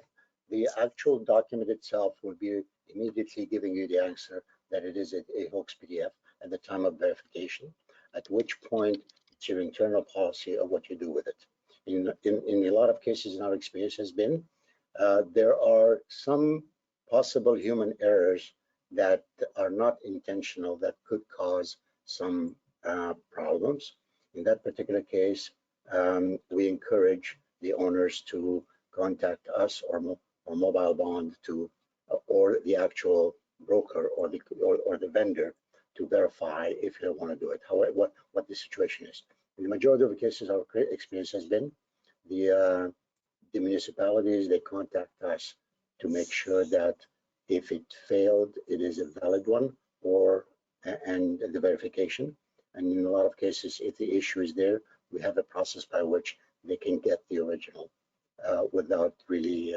Speaker 4: The actual document itself will be immediately giving you the answer that it is a hoax PDF at the time of verification, at which point it's your internal policy of what you do with it. In a lot of cases, in our experience has been, there are some possible human errors that are not intentional that could cause some problems. In that particular case, we encourage the owners to contact us or Mobile Bond to, or the actual broker or the vendor to verify if they want to do it. However, what the situation is. In the majority of the cases, our experience has been the municipalities, they contact us to make sure that if it failed, it is a valid one, or and the verification. And in a lot of cases, if the issue is there, we have a process by which they can get the original without really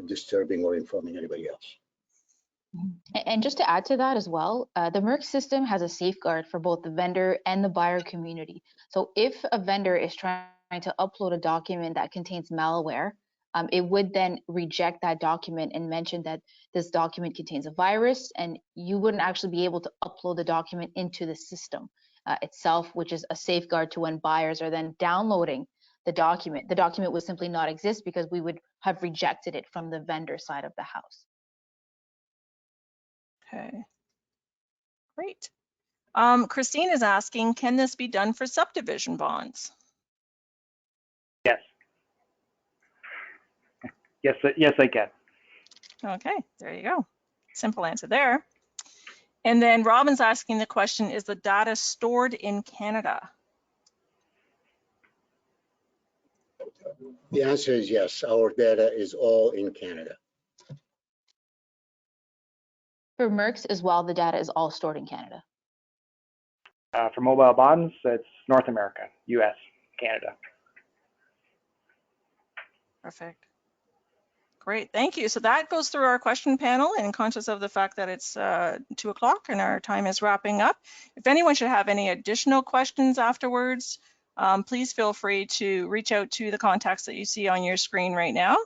Speaker 4: disturbing or informing anybody else.
Speaker 6: And just to add to that as well, the MERX system has a safeguard for both the vendor and the buyer community. So if a vendor is trying to upload a document that contains malware, it would then reject that document and mention that this document contains a virus, and you wouldn't actually be able to upload the document into the system itself, which is a safeguard to when buyers are then downloading the document. The document would simply not exist because we would have rejected it from the vendor side of the house.
Speaker 1: Okay, great. Christine is asking, can this be done for subdivision bonds?
Speaker 3: Yes. Yes, I can.
Speaker 1: Okay, there you go. Simple answer there. And then Robin's asking the question, is the data stored in Canada?
Speaker 4: The answer is yes. Our data is all in Canada.
Speaker 6: For MERX as well, the data is all stored in Canada.
Speaker 3: For mobile bonds, it's North America, US, Canada.
Speaker 1: Perfect. Great, thank you. So that goes through our question panel, and conscious of the fact that it's 2 o'clock and our time is wrapping up. If anyone should have any additional questions afterwards, please feel free to reach out to the contacts that you see on your screen right now.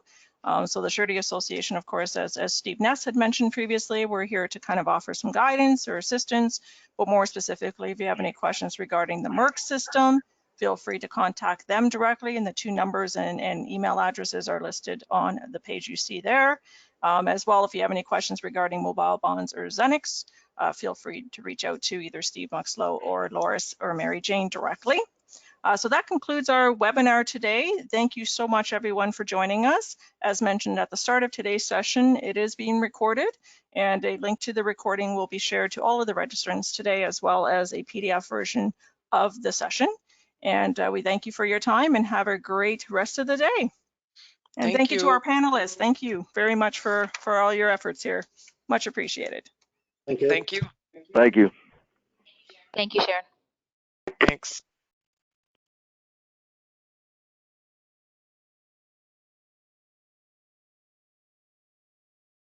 Speaker 1: So the Surety Association, of course, as Steve Ness had mentioned previously, we're here to kind of offer some guidance or assistance, but more specifically, if you have any questions regarding the MERX system, feel free to contact them directly, and the 2 numbers and email addresses are listed on the page you see there. As well, if you have any questions regarding mobile bonds or Xenex, feel free to reach out to either Steve Muxlow or Loris or Mary Jane directly. So that concludes our webinar today. Thank you so much, everyone, for joining us. As mentioned at the start of today's session, it is being recorded, and a link to the recording will be shared to all of the registrants today, as well as a PDF version of the session. And we thank you for your time and have a great rest of the day. And thank you to our panelists. Thank you very much for all your efforts here. Much appreciated.
Speaker 4: Thank you.
Speaker 5: Thank you.
Speaker 2: Thank you.
Speaker 6: Thank you, Sharon.
Speaker 5: Thanks.